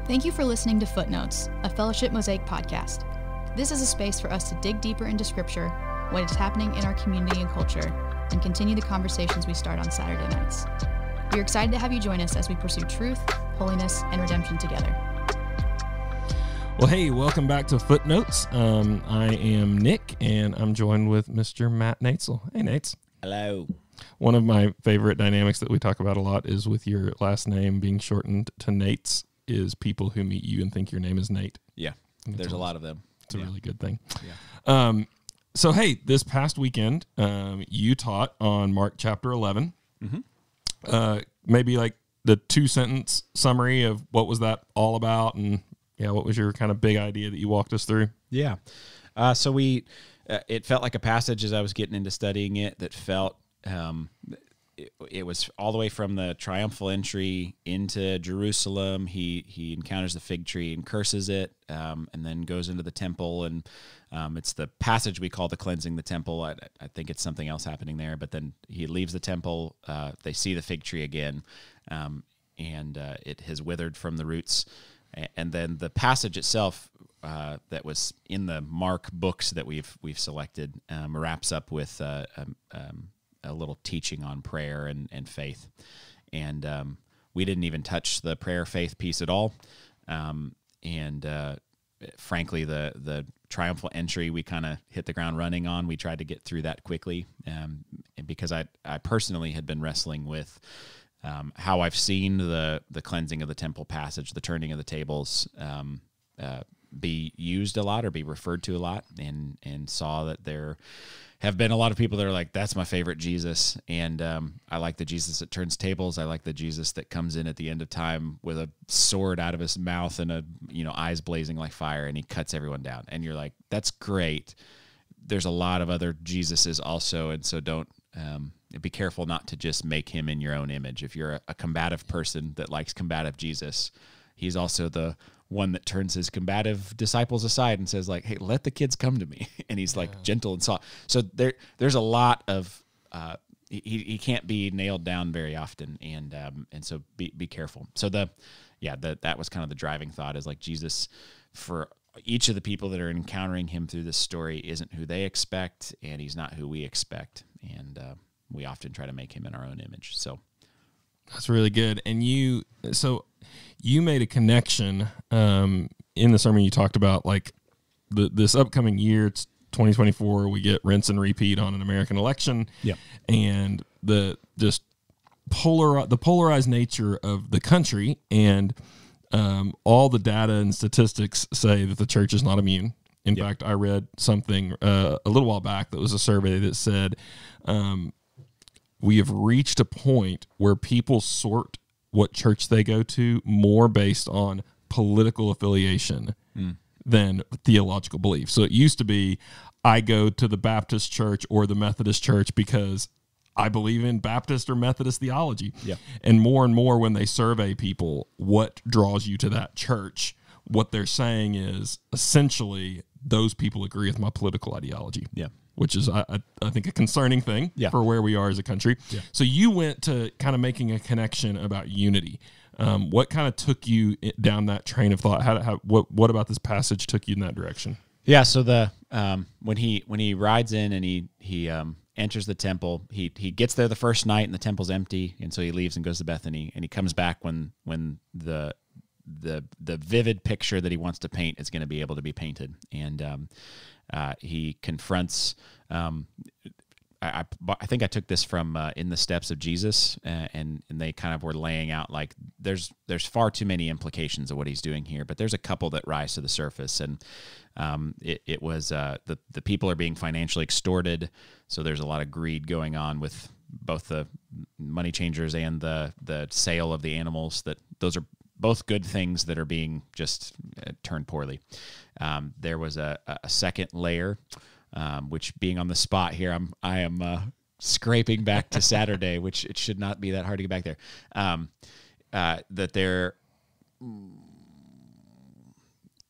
Thank you for listening to Footnotes, a Fellowship Mosaic podcast. This is a space for us to dig deeper into Scripture, what is happening in our community and culture, and continue the conversations we start on Saturday nights. We are excited to have you join us as we pursue truth, holiness, and redemption together. Well, hey, welcome back to Footnotes. I am Nick, and I'm joined with Mr. Matt Noetz. Hey, Noetz. Hello. One of my favorite dynamics that we talk about a lot is with your last name being shortened to Noetz is people who meet you and think your name is Nate. Yeah, there's a lot of them. It's a really good thing. Yeah. So, hey, this past weekend, you taught on Mark chapter 11. Mm-hmm. Maybe like the 2-sentence summary of what was that all about, and what was your kind of big idea that you walked us through? Yeah. So it felt like a passage as I was getting into studying it that felt, it was all the way from the triumphal entry into Jerusalem. He encounters the fig tree and curses it, and then goes into the temple, and it's the passage we call the cleansing the temple. I think it's something else happening there, but then he leaves the temple. They see the fig tree again, and it has withered from the roots. And then the passage itself that was in the Mark books that we've selected wraps up with a little teaching on prayer and faith. And we didn't even touch the prayer faith piece at all. Frankly, the triumphal entry, we kind of hit the ground running on. We tried to get through that quickly because I personally had been wrestling with how I've seen the cleansing of the temple passage, the turning of the tables, be used a lot or be referred to a lot, and saw that there have been a lot of people that are like, that's my favorite Jesus, and I like the Jesus that turns tables. I like the Jesus that comes in at the end of time with a sword out of his mouth and eyes blazing like fire, and he cuts everyone down. And you're like, that's great. There's a lot of other Jesuses also, and so don't be careful not to just make him in your own image. If you're a combative person that likes combative Jesus, he's also the one that turns his combative disciples aside and says, like, hey, let the kids come to me. And he's like gentle and soft. So there's a lot of he can't be nailed down very often, and so be careful. So that was kind of the driving thought, is like Jesus, for each of the people that are encountering him through this story, isn't who they expect, and he's not who we expect, and we often try to make him in our own image. So that's really good. And you made a connection in the sermon. You talked about like this upcoming year, it's 2024, we get rinse and repeat on an American election. Yeah. And the polarized nature of the country, and all the data and statistics say that the church is not immune. In fact, I read something a little while back that was a survey that said we have reached a point where people sort what church they go to more based on political affiliation than theological belief. So it used to be, I go to the Baptist church or the Methodist church because I believe in Baptist or Methodist theology. Yeah. And more when they survey people, what draws you to that church, what they're saying is essentially those people agree with my political ideology. Yeah. Which is, I think, a concerning thing for where we are as a country. Yeah. So you went to kind of making a connection about unity. What kind of took you down that train of thought? What about this passage took you in that direction? Yeah. So when he rides in and he enters the temple, he gets there the first night and the temple's empty, and so he leaves and goes to Bethany, and he comes back when the vivid picture that he wants to paint is going to be able to be painted, and he confronts. I think I took this from In the Steps of Jesus, and they kind of were laying out like there's far too many implications of what he's doing here, but there's a couple that rise to the surface, and it was the people are being financially extorted, so there's a lot of greed going on with both the money changers and the sale of the animals. That those are both good things that are being just turned poorly. There was a second layer, which, being on the spot here, I am scraping back to Saturday, which it should not be that hard to get back there. That they're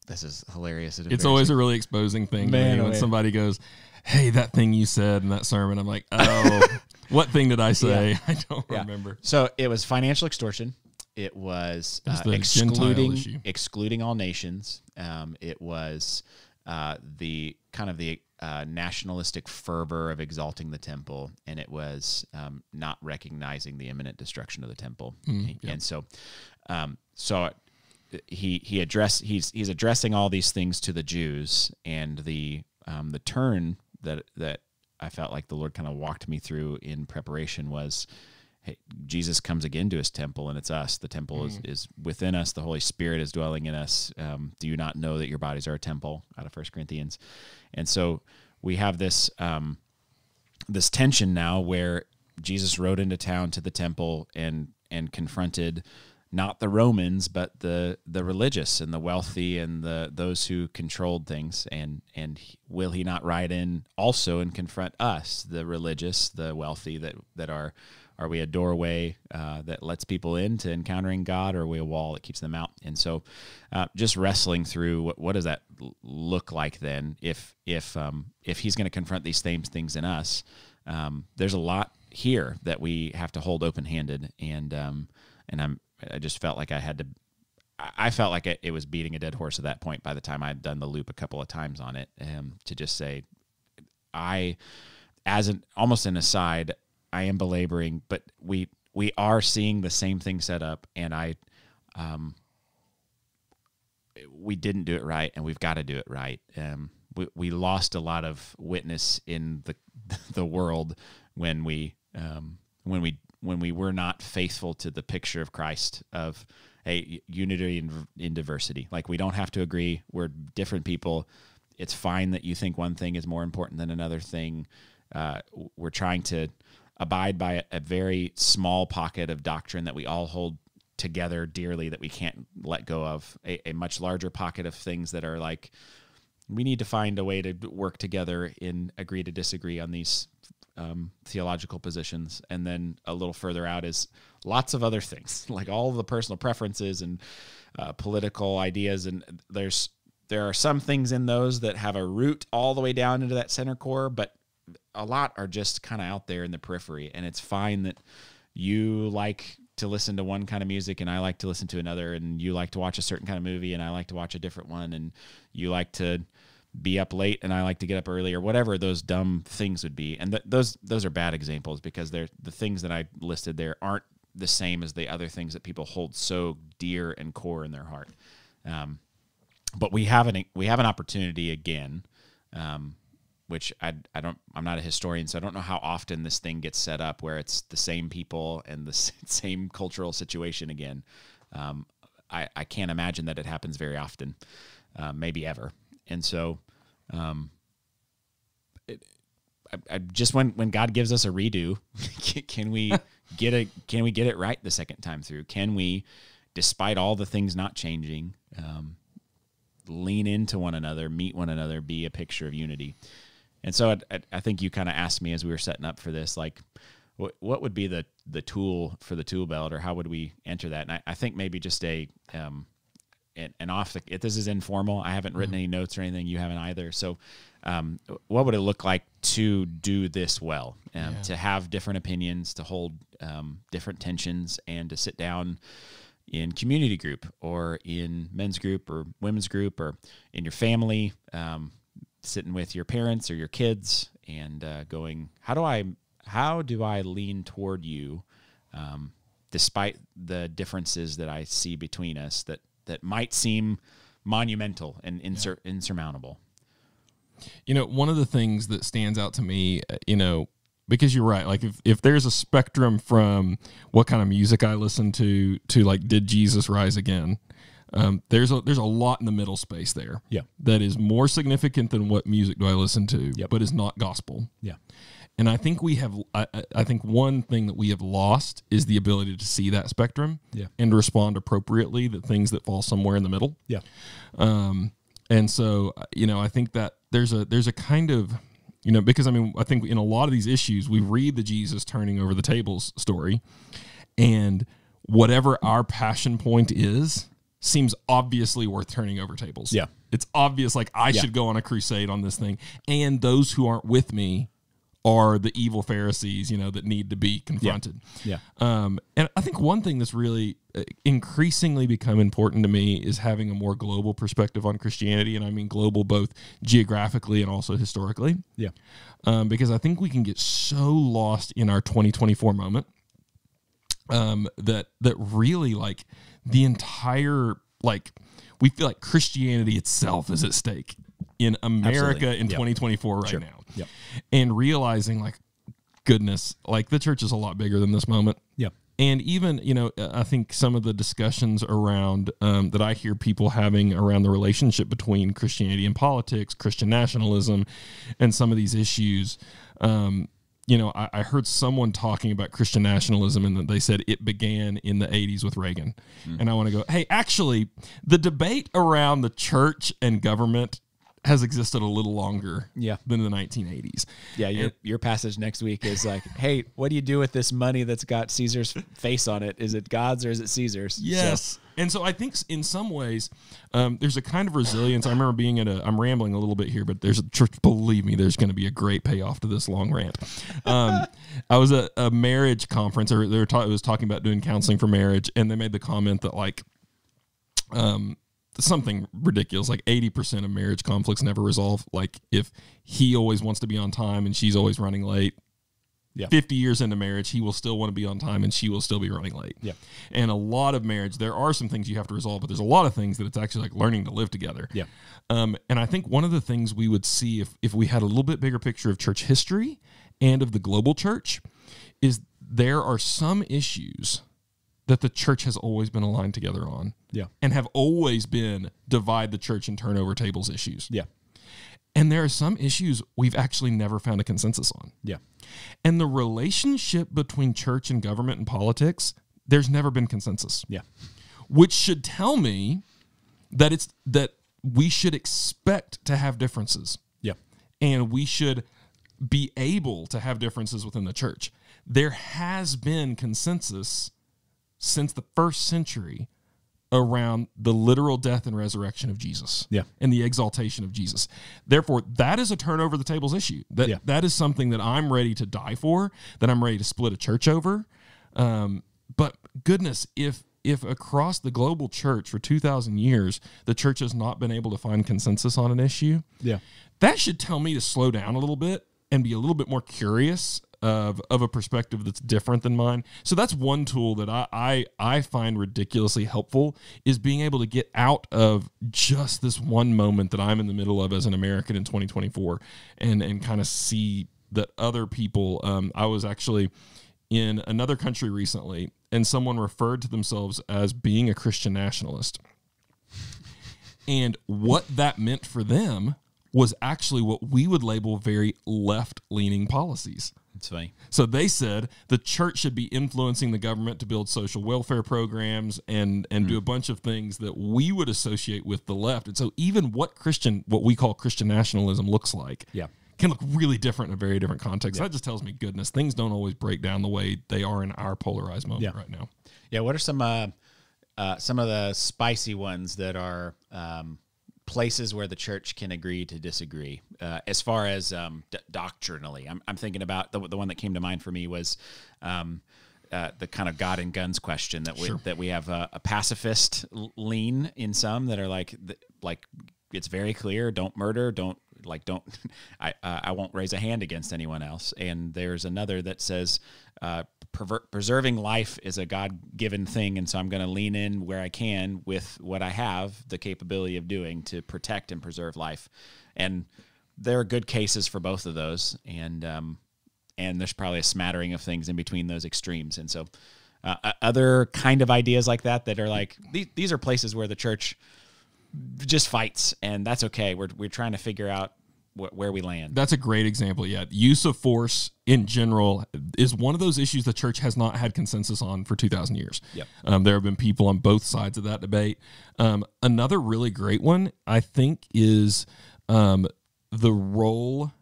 this is hilarious. It's always a really exposing thing when somebody goes, hey, that thing you said in that sermon. I'm like, oh, what thing did I say? I don't remember. So it was financial extortion. It was the Gentile issue. excluding all nations. It was the kind of the nationalistic fervor of exalting the temple, and it was not recognizing the imminent destruction of the temple. And so, he's addressing all these things to the Jews, and the turn that I felt like the Lord kind of walked me through in preparation was, hey, Jesus comes again to his temple, and it's us. The temple is within us. The Holy Spirit is dwelling in us. Do you not know that your bodies are a temple? Out of 1 Corinthians. And so we have this this tension now where Jesus rode into town to the temple and confronted not the Romans, but the religious and the wealthy and those who controlled things. And will he not ride in also and confront us, the religious, the wealthy, that are we a doorway that lets people into encountering God, or are we a wall that keeps them out? And so just wrestling through what does that look like then if he's going to confront these same things in us. There's a lot here that we have to hold open-handed, and I just felt like I felt like it was beating a dead horse at that point by the time I'd done the loop a couple of times on it, to just say, almost an aside, I am belaboring, but we are seeing the same thing set up, and we didn't do it right, and we've got to do it right. We lost a lot of witness in the world when we were not faithful to the picture of Christ of, hey, unity in diversity. Like, we don't have to agree. We're different people. It's fine that you think one thing is more important than another thing. We're trying to abide by a very small pocket of doctrine that we all hold together dearly, that we can't let go of. A much larger pocket of things that are like, we need to find a way to work together and agree to disagree on these theological positions. And then a little further out is lots of other things, like all the personal preferences and political ideas. And there are some things in those that have a root all the way down into that center core, but a lot are just kind of out there in the periphery. And it's fine that you like to listen to one kind of music and I like to listen to another, and you like to watch a certain kind of movie and I like to watch a different one, and you like to be up late and I like to get up early, or whatever those dumb things would be. And those are bad examples, because the things that I listed there aren't the same as the other things that people hold so dear and core in their heart. But we have an opportunity again, which I'm not a historian, so I don't know how often this thing gets set up where it's the same people and the same cultural situation again. I can't imagine that it happens very often, maybe ever. And so, I just when God gives us a redo, can we get it right the second time through? Can we, despite all the things not changing, lean into one another, meet one another, be a picture of unity? And so I think you kind of asked me as we were setting up for this, like, what would be the tool for the tool belt, or how would we enter that? And I think maybe just this is informal. I haven't written any notes or anything. You haven't either. So what would it look like to do this well, to have different opinions, to hold different tensions, and to sit down in community group or in men's group or women's group or in your family, sitting with your parents or your kids and going, how do I lean toward you, despite the differences that I see between us that might seem monumental and insurmountable. One of the things that stands out to me, because you're right, like if there's a spectrum from what kind of music I listen to like, did Jesus rise again? There's a lot in the middle space there. Yeah. That is more significant than what music do I listen to, but is not gospel. Yeah. And I think I think one thing that we have lost is the ability to see that spectrum and respond appropriately to things that fall somewhere in the middle. Yeah. And so, I think that there's a kind of, because I think in a lot of these issues, we read the Jesus turning over the tables story, and whatever our passion point seems obviously worth turning over tables. Yeah. It's obvious, like, I should go on a crusade on this thing, and those who aren't with me are the evil Pharisees, that need to be confronted. Yeah. And I think one thing that's really increasingly become important to me is having a more global perspective on Christianity. And I mean global both geographically and also historically. Yeah. Because I think we can get so lost in our 2024 moment that really like the entire, like we feel like Christianity itself is at stake in America in 2024 right now. Yep. And realizing like, goodness, like the church is a lot bigger than this moment. Yep. And even, I think some of the discussions around that I hear people having around the relationship between Christianity and politics, Christian nationalism, and some of these issues, I heard someone talking about Christian nationalism and that they said it began in the 80s with Reagan. And I want to go, hey, actually, the debate around the church and government has existed a little longer than the 1980s. Yeah, your passage next week is like, hey, what do you do with this money that's got Caesar's face on it? Is it God's or is it Caesar's? Yes. And so I think in some ways, there's a kind of resilience. I remember being I'm rambling a little bit here, but there's a church, believe me, there's going to be a great payoff to this long rant. I was at a marriage conference, or it was talking about doing counseling for marriage, and they made the comment that like, something ridiculous, like 80% of marriage conflicts never resolve. Like if he always wants to be on time and she's always running late, 50 years into marriage, he will still want to be on time and she will still be running late. Yeah. And a lot of marriage, there are some things you have to resolve, but there's a lot of things that it's actually like learning to live together. Yeah. And I think one of the things we would see if we had a little bit bigger picture of church history and of the global church is there are some issues that the church has always been aligned together on. Yeah. And have always been divide the church and turn over tables issues. Yeah. And there are some issues we've actually never found a consensus on. Yeah. And the relationship between church and government and politics, there's never been consensus. Yeah. Which should tell me that we should expect to have differences. Yeah. And we should be able to have differences within the church. There has been consensus since the first century around the literal death and resurrection of Jesus and the exaltation of Jesus. Therefore, that is a turn over the tables issue. That is something that I'm ready to die for, that I'm ready to split a church over. But goodness, if across the global church for 2,000 years, the church has not been able to find consensus on an issue, that should tell me to slow down a little bit and be a little bit more curious of a perspective that's different than mine. So that's one tool that I find ridiculously helpful, is being able to get out of just this one moment that I'm in the middle of as an American in 2024 and kind of see that other people, I was actually in another country recently and someone referred to themselves as being a Christian nationalist. And what that meant for them was actually what we would label very left-leaning policies. That's funny. So they said the church should be influencing the government to build social welfare programs and do a bunch of things that we would associate with the left. And so even what we call Christian nationalism looks like can look really different in a very different context. That just tells me, goodness, things don't always break down the way they are in our polarized moment right now. Yeah. What are some of the spicy ones that are places where the church can agree to disagree, as far as doctrinally? I'm thinking about the one that came to mind for me was the kind of God and guns question that we have a pacifist lean in some that are like it's very clear, don't murder, I won't raise a hand against anyone else. And there's another that says preserving life is a God-given thing, and so I'm going to lean in where I can with what I have the capability of doing to protect and preserve life. And there are good cases for both of those, and there's probably a smattering of things in between those extremes. And so other kind of ideas like that are like, these are places where the church just fights, and that's okay. We're trying to figure out where we land. That's a great example. Yeah. Use of force in general is one of those issues the church has not had consensus on for 2,000 years. Yep. There have been people on both sides of that debate. Another really great one, I think, is the role,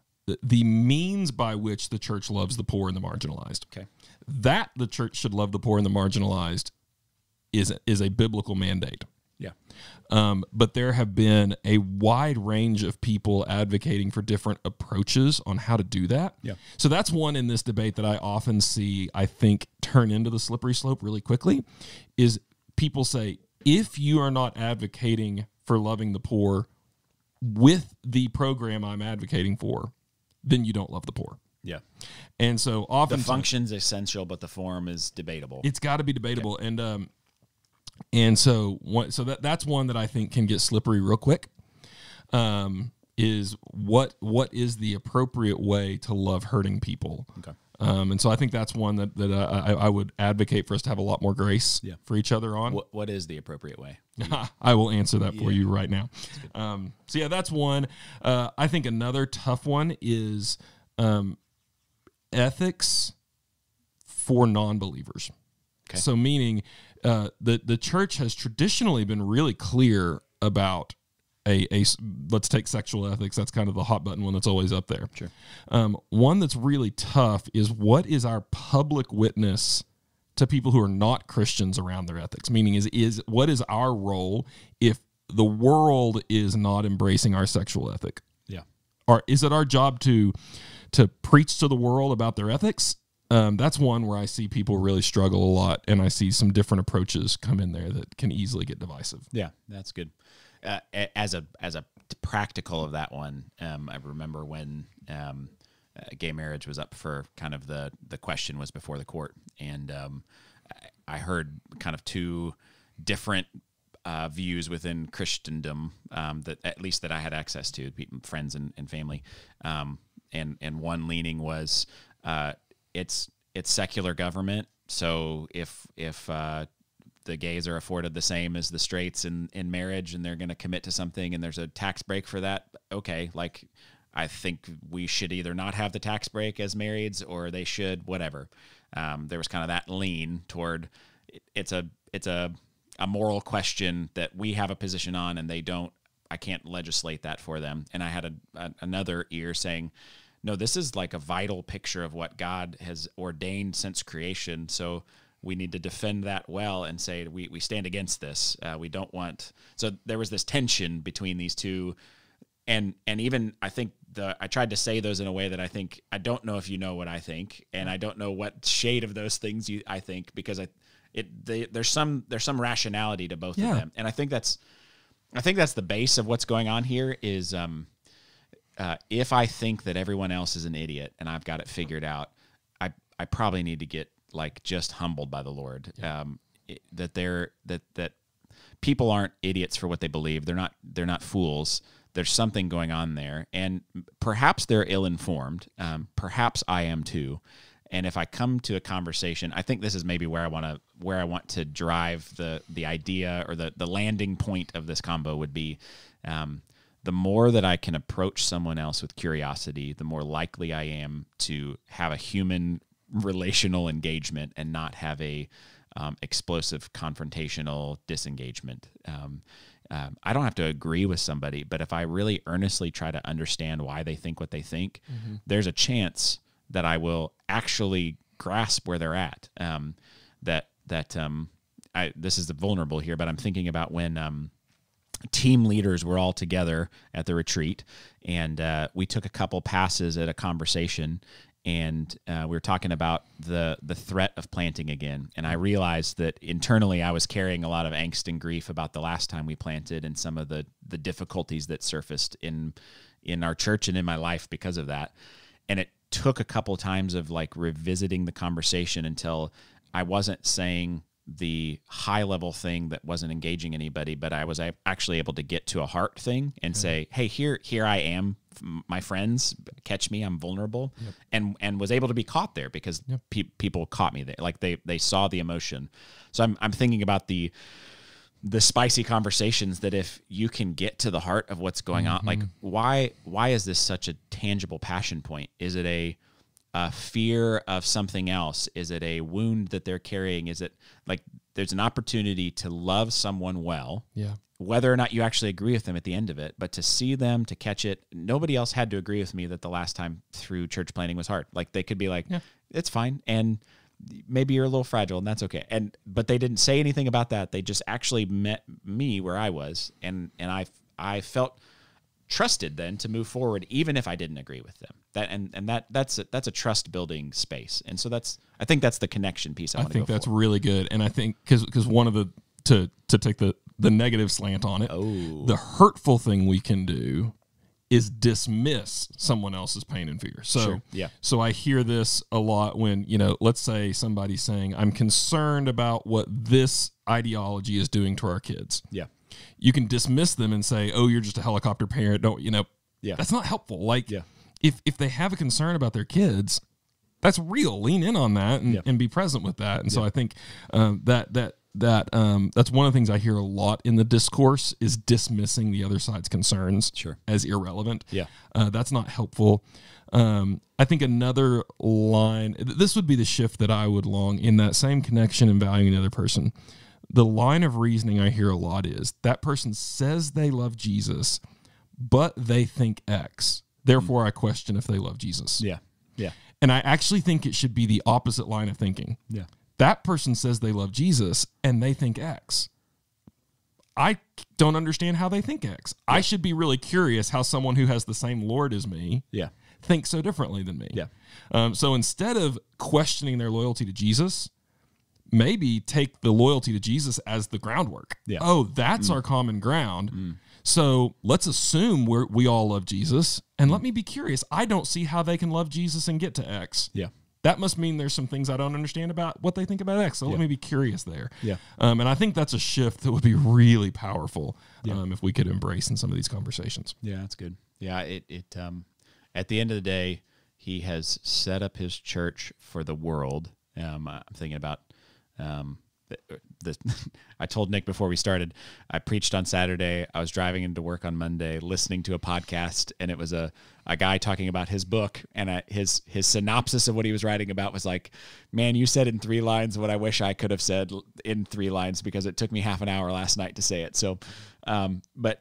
the means by which the church loves the poor and the marginalized. Okay. That the church should love the poor and the marginalized is a biblical mandate. Yeah. But there have been a wide range of people advocating for different approaches on how to do that. Yeah. So that's one in this debate that I often see, I think, turn into the slippery slope really quickly, is people say, if you are not advocating for loving the poor with the program I'm advocating for, then you don't love the poor. Yeah. And so often the function's essential, but the form is debatable. It's got to be debatable. Yeah. And so that's one that I think can get slippery real quick. Is what is the appropriate way to love hurting people? Okay. And so I think that's one that I would advocate for us to have a lot more grace for each other on. What is the appropriate way? I will answer that for you right now. So yeah, that's one. I think another tough one is ethics for non-believers. Okay. So meaning the church has traditionally been really clear about a let's take sexual ethics. That's kind of the hot button one that's always up there. Sure. One that's really tough is what is our public witness to people who are not Christians around their ethics? Meaning is what is our role if the world is not embracing our sexual ethic? Yeah. Or is it our job to preach to the world about their ethics? That's one where I see people really struggle a lot, and I see some different approaches come in there that can easily get divisive. Yeah, that's good. As a practical of that one, I remember when gay marriage was up for kind of the question was before the court, and I heard kind of two different views within Christendom that at least that I had access to, friends and family, and one leaning was it's secular government. So if the gays are afforded the same as the straights in marriage, and they're going to commit to something, and there's a tax break for that, okay, like I think we should either not have the tax break as marrieds, or they should, whatever. There was kind of that lean toward it's a moral question that we have a position on, and they don't. I can't legislate that for them. And I had another ear saying, no, this is like a vital picture of what God has ordained since creation. So we need to defend that well and say we stand against this. We don't want. So there was this tension between these two, and even I think I tried to say those in a way that I don't know if you know what I think, and I don't know what shade of those things I think, because there's some rationality to both of them, and I think that's the base of what's going on here is. If I think that everyone else is an idiot and I've got it figured out, I probably need to get like just humbled by the Lord. That people aren't idiots for what they believe. They're not fools. There's something going on there, and perhaps they're ill-informed. Perhaps I am too. And if I come to a conversation, I think this is maybe where I want to drive the idea, or the landing point of this combo would be. The more that I can approach someone else with curiosity, the more likely I am to have a human relational engagement and not have a explosive confrontational disengagement. I don't have to agree with somebody, but if I really earnestly try to understand why they think what they think, there's a chance that I will actually grasp where they're at. This is the vulnerable here, but I'm thinking about when team leaders were all together at the retreat, and we took a couple passes at a conversation, and we were talking about the threat of planting again. And I realized that internally I was carrying a lot of angst and grief about the last time we planted, and some of the difficulties that surfaced in our church and in my life because of that. And it took a couple times of like revisiting the conversation until I wasn't saying the high level thing that wasn't engaging anybody, but I was actually able to get to a heart thing and say, hey, here I am, my friends, catch me, I'm vulnerable. And was able to be caught there because people caught me there. Like they saw the emotion. So I'm thinking about the spicy conversations that if you can get to the heart of what's going on, like why is this such a tangible passion point? Is it a fear of something else? Is it a wound that they're carrying? Is it like there's an opportunity to love someone well, whether or not you actually agree with them at the end of it, but to see them, to catch it. Nobody else had to agree with me that the last time through church planning was hard. Like they could be like, it's fine. And maybe you're a little fragile, and that's okay. But they didn't say anything about that. They just actually met me where I was, and I felt trusted then to move forward, even if I didn't agree with them. That's a trust building space, and so I think that's the connection piece. I think that's really good, and I think because one of the to take the negative slant on it, the hurtful thing we can do is dismiss someone else's pain and fear. So sure. Yeah. So I hear this a lot when, let's say somebody's saying, I'm concerned about what this ideology is doing to our kids. Yeah. You can dismiss them and say, oh, you're just a helicopter parent. Yeah. That's not helpful. Like, yeah. if they have a concern about their kids, that's real. Lean in on that and be present with that. And so I think that's one of the things I hear a lot in the discourse is dismissing the other side's concerns as irrelevant. Yeah. That's not helpful. I think another line, this would be the shift that I would long in that same connection and valuing the other person. The line of reasoning I hear a lot is that person says they love Jesus, but they think X. Therefore, I question if they love Jesus. Yeah. Yeah. And I actually think it should be the opposite line of thinking. Yeah. That person says they love Jesus and they think X. I don't understand how they think X. Yeah. I should be really curious how someone who has the same Lord as me thinks so differently than me. Yeah. So instead of questioning their loyalty to Jesus, maybe take the loyalty to Jesus as the groundwork. Yeah. Oh, that's our common ground. So let's assume we all love Jesus, and let me be curious. I don't see how they can love Jesus and get to X. Yeah. That must mean there's some things I don't understand about what they think about X. So let me be curious there. Yeah. And I think that's a shift that would be really powerful if we could embrace in some of these conversations. Yeah, that's good. Yeah, it at the end of the day, he has set up his church for the world. I'm thinking about I told Nick before we started, I preached on Saturday. I was driving into work on Monday, listening to a podcast, and it was a guy talking about his book, and his synopsis of what he was writing about was like, man, you said in 3 lines what I wish I could have said in 3 lines because it took me half an hour last night to say it. So, but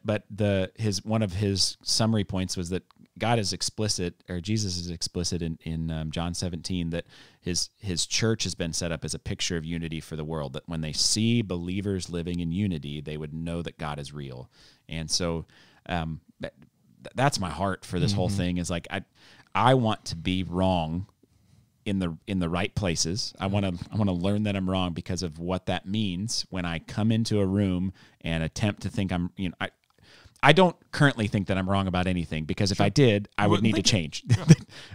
one of his summary points was that God is explicit, or Jesus is explicit in John 17, that his church has been set up as a picture of unity for the world, that when they see believers living in unity, they would know that God is real. And so that's my heart for this whole thing, is like I want to be wrong in the right places. I want to learn that I'm wrong because of what that means when I come into a room and attempt to think I don't currently think that I'm wrong about anything, because if I did, I would need to change.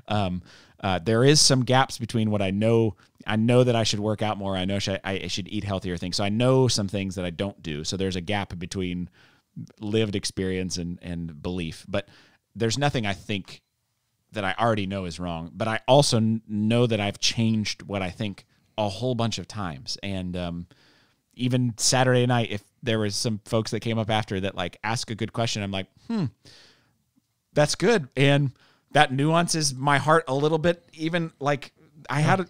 There is some gaps between what I know. I know that I should work out more. I know I should eat healthier things. So I know some things that I don't do. So there's a gap between lived experience and belief. But there's nothing I think that I already know is wrong. But I also know that I've changed what I think a whole bunch of times. And even Saturday night, if there was some folks that came up after that, like, ask a good question, I'm like, that's good. And that nuances my heart a little bit. Even like I had,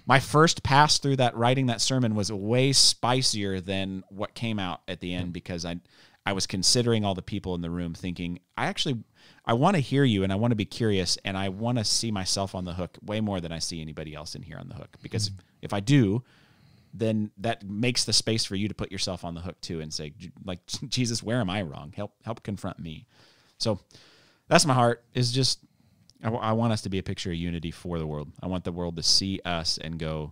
my first pass through that, writing that sermon was way spicier than what came out at the end, because I was considering all the people in the room, thinking, I want to hear you, and I want to be curious, and I want to see myself on the hook way more than I see anybody else in here on the hook. Because if I do, then that makes the space for you to put yourself on the hook too, and say, like, Jesus, where am I wrong? Help confront me. So that's my heart, is just, I want us to be a picture of unity for the world. I want the world to see us and go,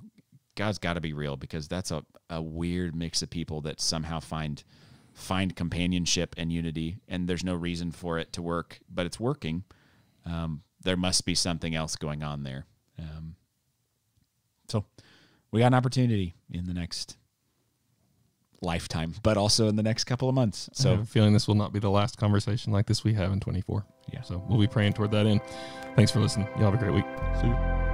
God's got to be real, because that's a weird mix of people that somehow find companionship and unity, and there's no reason for it to work, but it's working. There must be something else going on there. So we got an opportunity in the next lifetime, but also in the next couple of months. So I have a feeling this will not be the last conversation like this we have in 24. Yeah. So we'll be praying toward that end. Thanks for listening. Y'all have a great week. See you.